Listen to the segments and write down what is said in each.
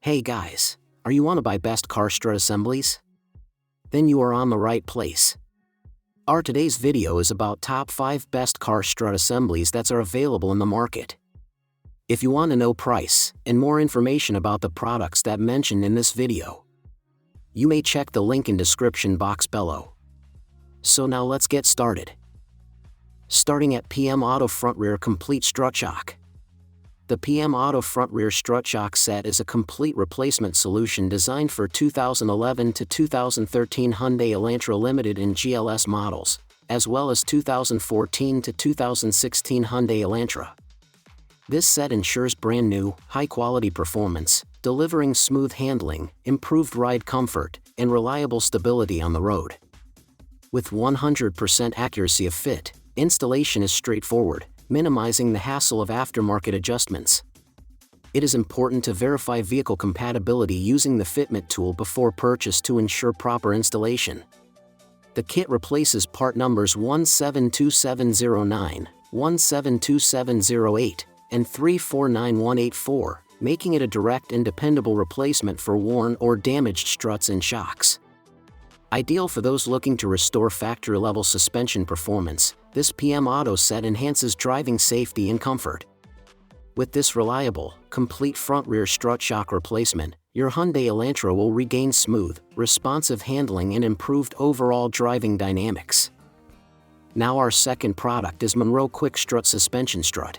Hey guys, are you want to buy best car strut assemblies? Then you are on the right place. Our today's video is about top 5 best car strut assemblies that are available in the market. If you want to know price and more information about the products that mentioned in this video, you may check the link in description box below. So now let's get started. Starting at PM Auto Front Rear Complete Strut Shock. The PM Auto Front Rear Strut Shock set is a complete replacement solution designed for 2011 to 2013 Hyundai Elantra Limited and GLS models, as well as 2014 to 2016 Hyundai Elantra. This set ensures brand new, high-quality performance, delivering smooth handling, improved ride comfort, and reliable stability on the road. With 100% accuracy of fit, installation is straightforward, minimizing the hassle of aftermarket adjustments. It is important to verify vehicle compatibility using the fitment tool before purchase to ensure proper installation. The kit replaces part numbers 172709, 172708, and 349184, making it a direct and dependable replacement for worn or damaged struts and shocks. Ideal for those looking to restore factory-level suspension performance, this PM Auto set enhances driving safety and comfort. With this reliable, complete front-rear strut shock replacement, your Hyundai Elantra will regain smooth, responsive handling and improved overall driving dynamics. Now our second product is Monroe quick-strut suspension strut.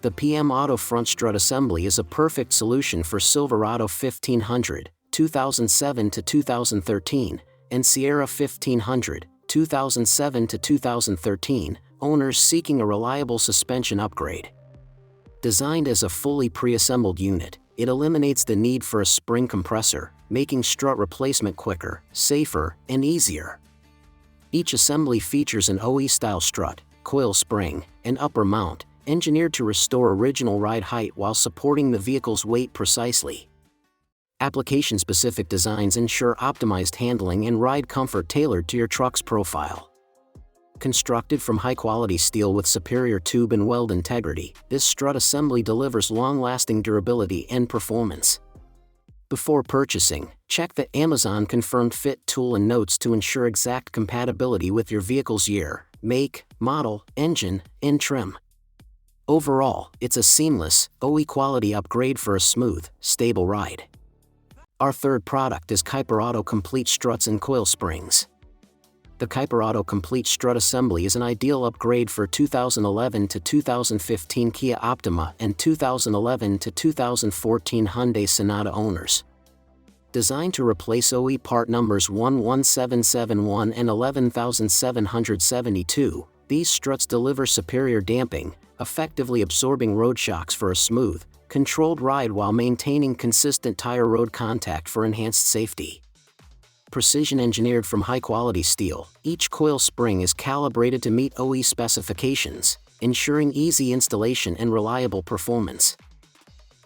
The PM Auto front strut assembly is a perfect solution for Silverado 1500, 2007 to 2013, and Sierra 1500, 2007 to 2013, owners seeking a reliable suspension upgrade. Designed as a fully pre-assembled unit, it eliminates the need for a spring compressor, making strut replacement quicker, safer, and easier. Each assembly features an OE-style strut, coil spring, and upper mount, engineered to restore original ride height while supporting the vehicle's weight precisely. Application-specific designs ensure optimized handling and ride comfort tailored to your truck's profile. Constructed from high-quality steel with superior tube and weld integrity, this strut assembly delivers long-lasting durability and performance. Before purchasing, check the Amazon-confirmed fit tool and notes to ensure exact compatibility with your vehicle's year, make, model, engine, and trim. Overall, it's a seamless, OE-quality upgrade for a smooth, stable ride. Our third product is Kuiperauto Complete Struts and Coil Springs. The Kuiperauto Complete Strut Assembly is an ideal upgrade for 2011 to 2015 Kia Optima and 2011 to 2014 Hyundai Sonata owners. Designed to replace OE part numbers 11771 and 11772, these struts deliver superior damping, effectively absorbing road shocks for a smooth, controlled ride while maintaining consistent tire road contact for enhanced safety. Precision engineered from high-quality steel, each coil spring is calibrated to meet OE specifications, ensuring easy installation and reliable performance.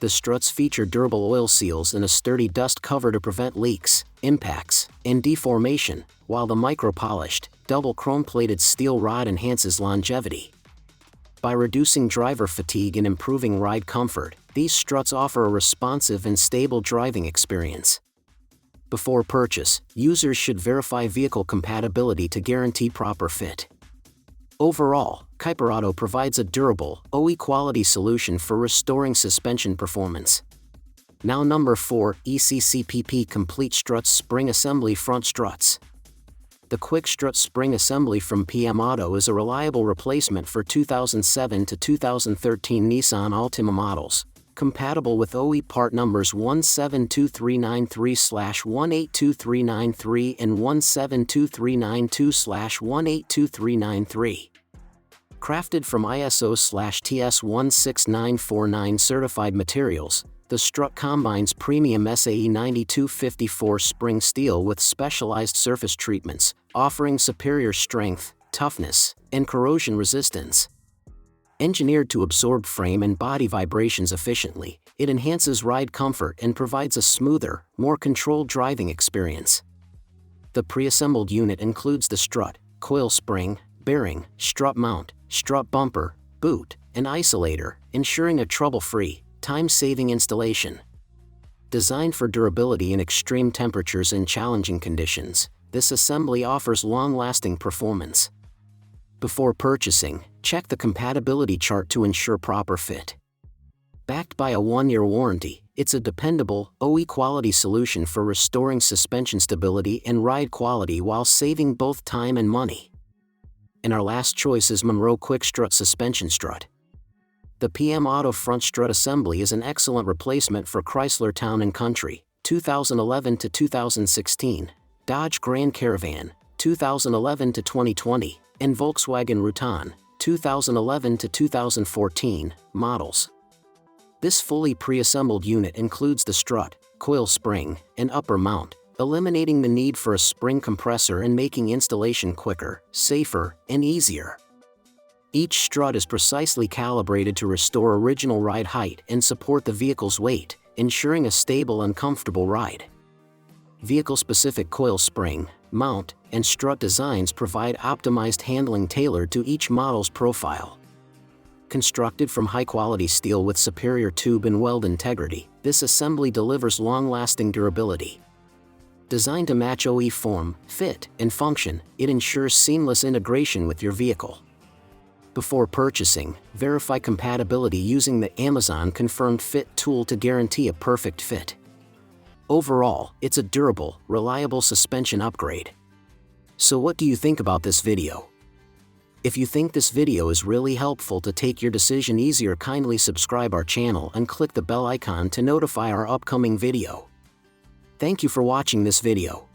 The struts feature durable oil seals and a sturdy dust cover to prevent leaks, impacts, and deformation, while the micro-polished, double chrome-plated steel rod enhances longevity. By reducing driver fatigue and improving ride comfort, these struts offer a responsive and stable driving experience. Before purchase, users should verify vehicle compatibility to guarantee proper fit. Overall, Kuiperauto provides a durable, OE-quality solution for restoring suspension performance. Now number 4, ECCPP Complete Struts Spring Assembly Front Struts. The quick-strut spring assembly from PM Auto is a reliable replacement for 2007 to 2013 Nissan Altima models, compatible with OE part numbers 172393/182393 and 172392/182393. Crafted from ISO/TS 16949 certified materials, the strut combines premium SAE 9254 spring steel with specialized surface treatments, offering superior strength, toughness, and corrosion resistance. Engineered to absorb frame and body vibrations efficiently, it enhances ride comfort and provides a smoother, more controlled driving experience. The pre-assembled unit includes the strut, coil spring, bearing, strut mount, strut bumper, boot, and isolator, ensuring a trouble-free, time-saving installation. Designed for durability in extreme temperatures and challenging conditions, this assembly offers long-lasting performance. Before purchasing, check the compatibility chart to ensure proper fit. Backed by a 1-year warranty, it's a dependable, OE-quality solution for restoring suspension stability and ride quality while saving both time and money. And our last choice is Monroe quick-strut suspension strut. The PM Auto front strut assembly is an excellent replacement for Chrysler Town & Country, 2011 to 2016, Dodge Grand Caravan, 2011 to 2020, and Volkswagen Routan, 2011 to 2014, models. This fully pre-assembled unit includes the strut, coil spring, and upper mount, eliminating the need for a spring compressor and making installation quicker, safer, and easier. Each strut is precisely calibrated to restore original ride height and support the vehicle's weight, ensuring a stable and comfortable ride. Vehicle-specific coil spring, mount, and strut designs provide optimized handling tailored to each model's profile. Constructed from high-quality steel with superior tube and weld integrity, this assembly delivers long-lasting durability. Designed to match OE form, fit, and function, it ensures seamless integration with your vehicle. Before purchasing, verify compatibility using the Amazon Confirmed Fit tool to guarantee a perfect fit. Overall, it's a durable, reliable suspension upgrade. So what do you think about this video? If you think this video is really helpful to take your decision easier, kindly subscribe our channel and click the bell icon to notify our upcoming video. Thank you for watching this video.